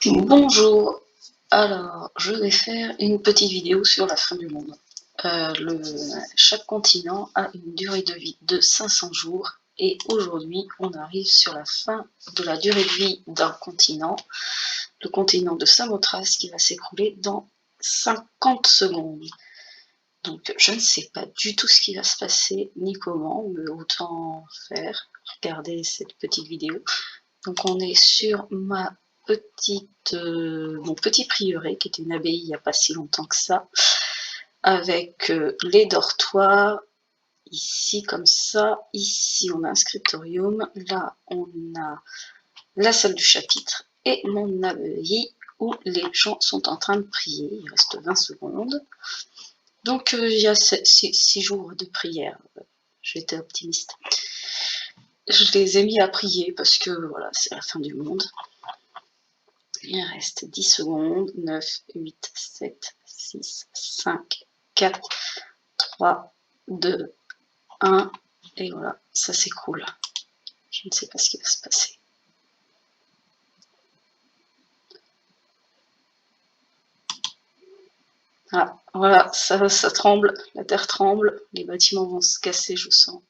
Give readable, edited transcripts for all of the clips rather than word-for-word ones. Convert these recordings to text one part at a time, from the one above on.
Bonjour, alors je vais faire une petite vidéo sur la fin du monde. Chaque continent a une durée de vie de 500 jours et aujourd'hui on arrive sur la fin de la durée de vie d'un continent, le continent de Samothrace qui va s'écrouler dans 50 secondes. Donc je ne sais pas du tout ce qui va se passer ni comment, mais autant faire, regarder cette petite vidéo. Donc on est sur mon petit prieuré, qui était une abbaye il n'y a pas si longtemps que ça, avec les dortoirs, ici comme ça, ici on a un scriptorium, là on a la salle du chapitre et mon abbaye où les gens sont en train de prier, il reste 20 secondes. Donc il y a 6 jours de prière, j'étais optimiste. Je les ai mis à prier parce que voilà, c'est la fin du monde. Il reste 10 secondes. 9, 8, 7, 6, 5, 4, 3, 2, 1. Et voilà, ça s'écroule. Je ne sais pas ce qui va se passer. Ah, voilà, ça tremble, la terre tremble, les bâtiments vont se casser, je sens.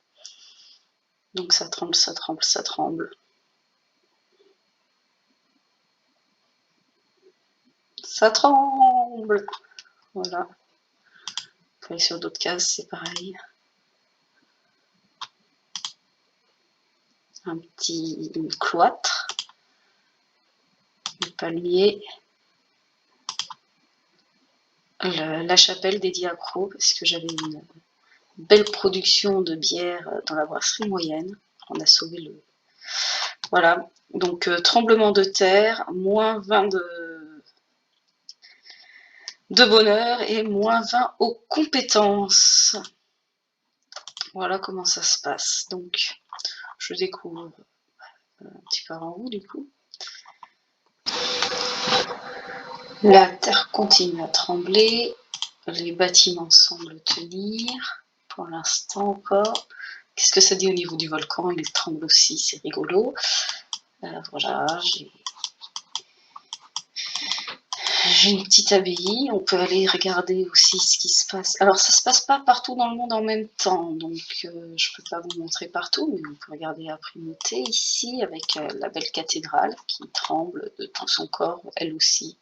Donc ça tremble, ça tremble, ça tremble. Ça tremble. Voilà. Faut aller sur d'autres cases, c'est pareil. Un petit cloître. Le palmier. La chapelle dédiée à Croc, parce que j'avais une belle production de bière dans la brasserie moyenne. On a sauvé le... Voilà, donc tremblement de terre, moins 20 de bonheur et moins 20 aux compétences. Voilà comment ça se passe. Donc, je découvre un petit peu avant vous, du coup. La terre continue à trembler. Les bâtiments semblent tenir. Pour l'instant encore. Qu'est-ce que ça dit au niveau du volcan? Il tremble aussi, c'est rigolo. Voilà, j'ai une petite abbaye, on peut aller regarder aussi ce qui se passe. Alors ça se passe pas partout dans le monde en même temps, donc je peux pas vous montrer partout, mais on peut regarder la primauté ici avec la belle cathédrale qui tremble de tout son corps, elle aussi,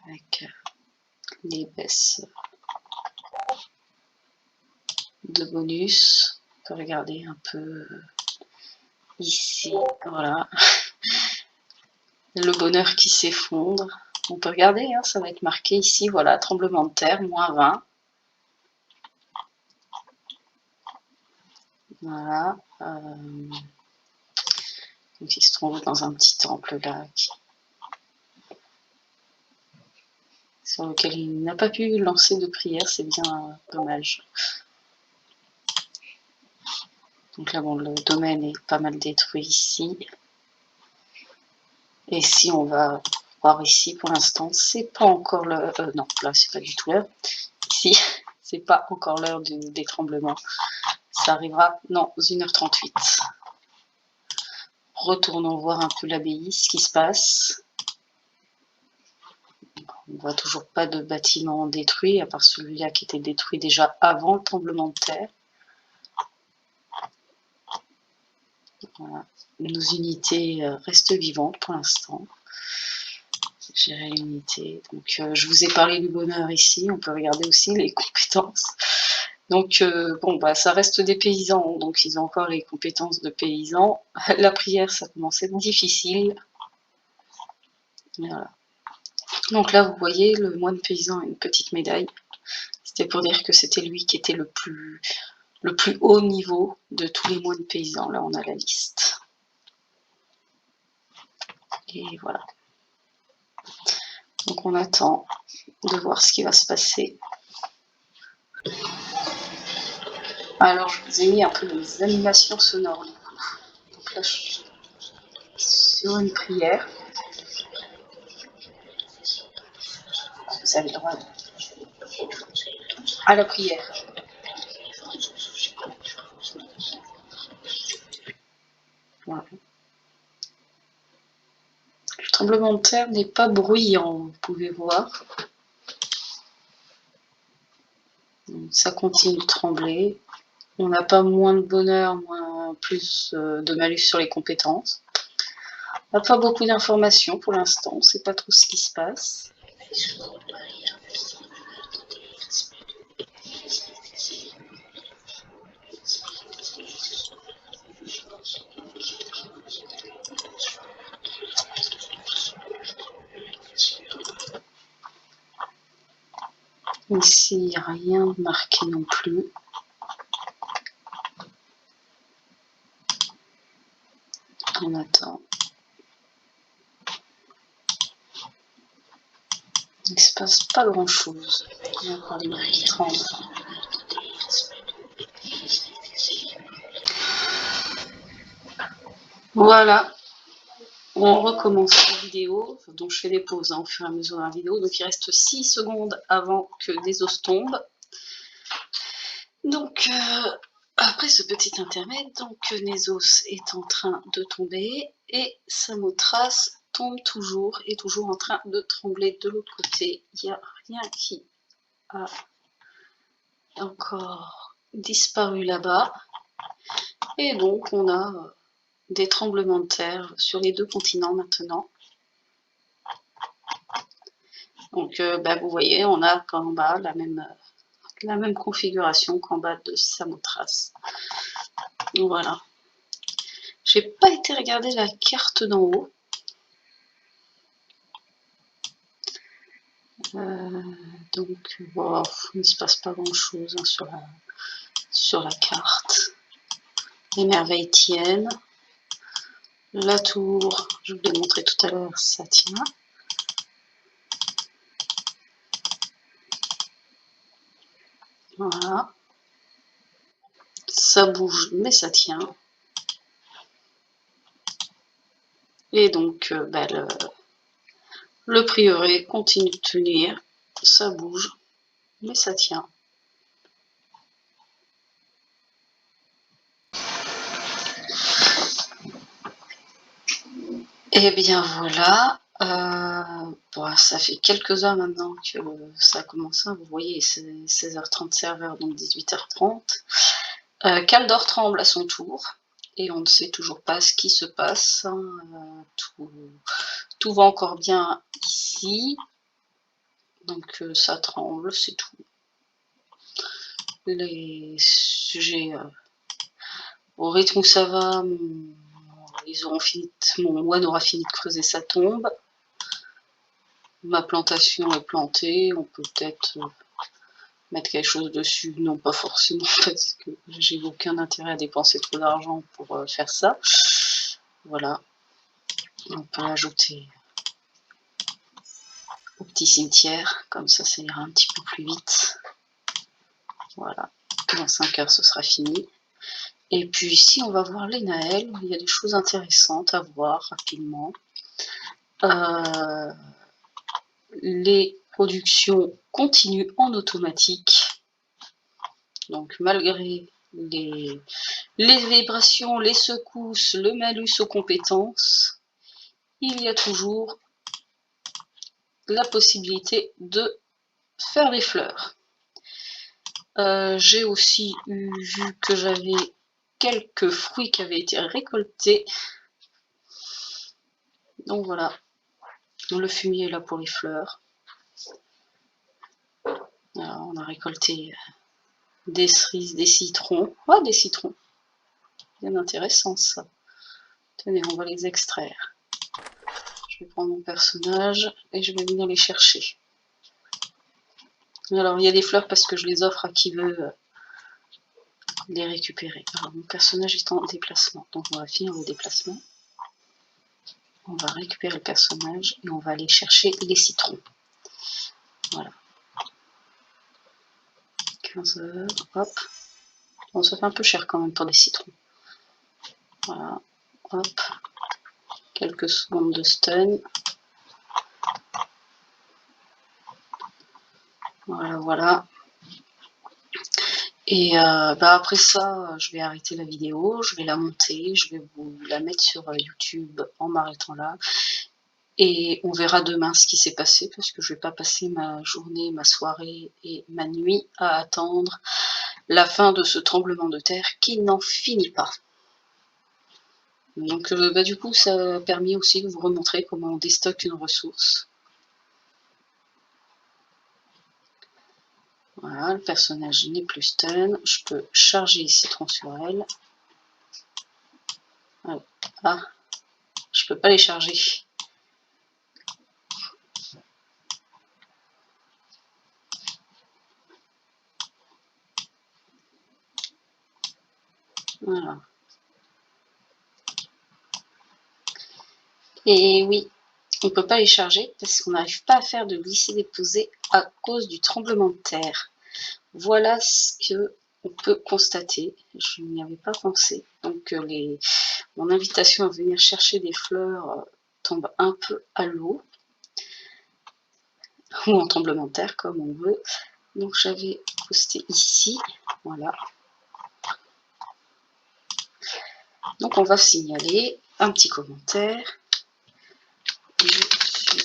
avec les baisses de bonus. On peut regarder un peu ici, voilà. Le bonheur qui s'effondre. On peut regarder, hein, ça va être marqué ici, voilà, tremblement de terre, moins 20. Voilà. Donc il se trouve dans un petit temple là, sur lequel il n'a pas pu lancer de prière, c'est bien dommage. Donc là, bon, le domaine est pas mal détruit ici. Et si on va voir ici, pour l'instant, c'est pas encore l'heure. Non, là, c'est pas du tout l'heure. Ici, c'est pas encore l'heure des tremblements. Ça arrivera, non, 1h38. Retournons voir un peu l'abbaye, ce qui se passe. On voit toujours pas de bâtiment détruit, à part celui-là qui était détruit déjà avant le tremblement de terre. Voilà. Nos unités restent vivantes pour l'instant. Gérer l'unité. Donc, je vous ai parlé du bonheur ici. On peut regarder aussi les compétences. Donc, bon, bah, ça reste des paysans. Donc, ils ont encore les compétences de paysans. La prière, ça commençait difficile. Voilà. Donc là, vous voyez, le moine paysan a une petite médaille. C'était pour dire que c'était lui qui était le plus haut niveau de tous les moines paysans. Là, on a la liste. Et voilà. Donc on attend de voir ce qui va se passer. Alors je vous ai mis un peu les animations sonores du coup. Donc là je suis sur une prière. Vous avez le droit à la prière. Voilà. Je suis tremblement de terre n'est pas bruyant, vous pouvez voir. Donc, ça continue de trembler. On n'a pas moins de bonheur, plus de malus sur les compétences. On n'a pas beaucoup d'informations pour l'instant, on ne sait pas trop ce qui se passe. Ici, il n'y a rien de marqué non plus. On attend. Il ne se passe pas grand chose. Il y a encore des mains qui tremblent. Voilà. On recommence la vidéo. Donc je fais des pauses au fur et à mesure de la vidéo. Donc il reste 6 secondes avant que Nesos tombe. Donc après ce petit intermède, donc Nesos est en train de tomber et Samothrace tombe toujours, est toujours en train de trembler de l'autre côté. Il n'y a rien qui a encore disparu là-bas. Et donc on a des tremblements de terre sur les deux continents maintenant. Donc vous voyez, on a qu'en bas la même configuration qu'en bas de Samothrace. Voilà. J'ai pas été regarder la carte d'en haut. Donc bon, il ne se passe pas grand chose hein, sur la carte. Les merveilles tiennent. La tour, je vous l'ai montré tout à l'heure, ça tient. Voilà. Ça bouge, mais ça tient. Et donc, le prieuré continue de tenir. Ça bouge, mais ça tient. Et bien voilà. Bon, ça fait quelques heures maintenant que ça a commencé. Vous voyez, c'est 16h30 serveur, donc 18h30. Kaldor tremble à son tour. Et on ne sait toujours pas ce qui se passe. Hein. Tout va encore bien ici. Donc ça tremble, c'est tout. Les sujets au rythme où ça va, mon moine aura fini de creuser sa tombe. Ma plantation est plantée, on peut peut-être mettre quelque chose dessus, non pas forcément parce que j'ai aucun intérêt à dépenser trop d'argent pour faire ça. Voilà, on peut l'ajouter au petit cimetière, comme ça ira un petit peu plus vite. Voilà, dans 5 heures ce sera fini. Et puis ici on va voir les Naëls, il y a des choses intéressantes à voir rapidement. Les productions continuent en automatique. Donc malgré les vibrations, les secousses, le malus aux compétences, il y a toujours la possibilité de faire des fleurs. J'ai aussi vu que j'avais quelques fruits qui avaient été récoltés. Donc voilà, le fumier est là pour les fleurs. Alors, on a récolté des cerises, des citrons. Oh, des citrons! Bien intéressant ça. Tenez, on va les extraire. Je vais prendre mon personnage et je vais venir les chercher. Alors, il y a des fleurs parce que je les offre à qui veut les récupérer. Alors, mon personnage est en déplacement. Donc, on va finir le déplacement. On va récupérer le personnage et on va aller chercher les citrons. Voilà. 15 heures, hop. Bon, ça fait un peu cher quand même pour des citrons. Voilà, hop. Quelques secondes de stun. Voilà, voilà. Et après ça, je vais arrêter la vidéo, je vais la monter, je vais vous la mettre sur YouTube en m'arrêtant là. Et on verra demain ce qui s'est passé, parce que je vais pas passer ma journée, ma soirée et ma nuit à attendre la fin de ce tremblement de terre qui n'en finit pas. Donc du coup, ça a permis aussi de vous remontrer comment on déstocke une ressource. Voilà, le personnage n'est plus stun. Je peux charger Citron sur elle. Ah, je peux pas les charger. Voilà. Et oui, on peut pas les charger parce qu'on n'arrive pas à faire de glisser-déposer à cause du tremblement de terre. Voilà ce que on peut constater. Je n'y avais pas pensé. Donc mon invitation à venir chercher des fleurs tombe un peu à l'eau, ou en tremblement de terre comme on veut. Donc j'avais posté ici, voilà. Donc on va signaler un petit commentaire. Je suis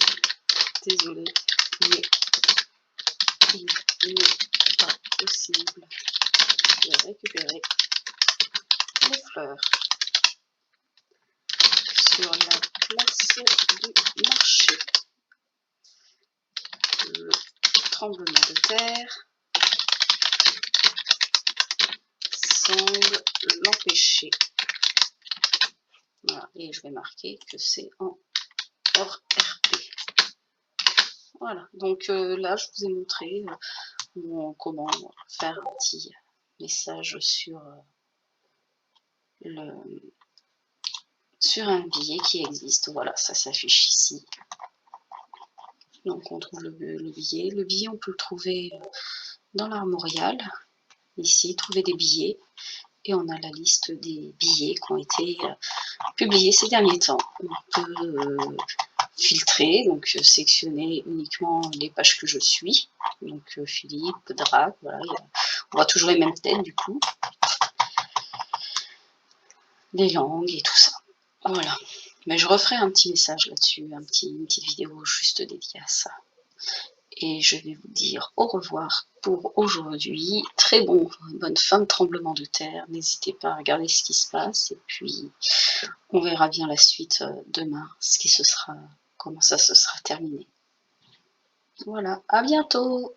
désolée, mais il n'est pas possible de récupérer les fleurs sur la place du marché. Le tremblement de terre semble l'empêcher. Voilà, et je vais marquer que c'est en hors RP. Voilà, donc là je vous ai montré comment faire un petit message sur un billet qui existe. Voilà, ça s'affiche ici. Donc on trouve le billet. Le billet, on peut le trouver dans l'armorial. Ici, trouver des billets. Et on a la liste des billets qui ont été publiés ces derniers temps. On peut filtrer, donc sélectionner uniquement les pages que je suis. Donc Philippe, Drac, voilà, on voit toujours les mêmes têtes du coup. Les langues et tout ça. Voilà. Mais je referai un petit message là-dessus, une petite vidéo juste dédiée à ça. Et je vais vous dire au revoir pour aujourd'hui. Très bonne fin de tremblement de terre. N'hésitez pas à regarder ce qui se passe. Et puis, on verra bien la suite demain, comment ça se sera terminé. Voilà, à bientôt!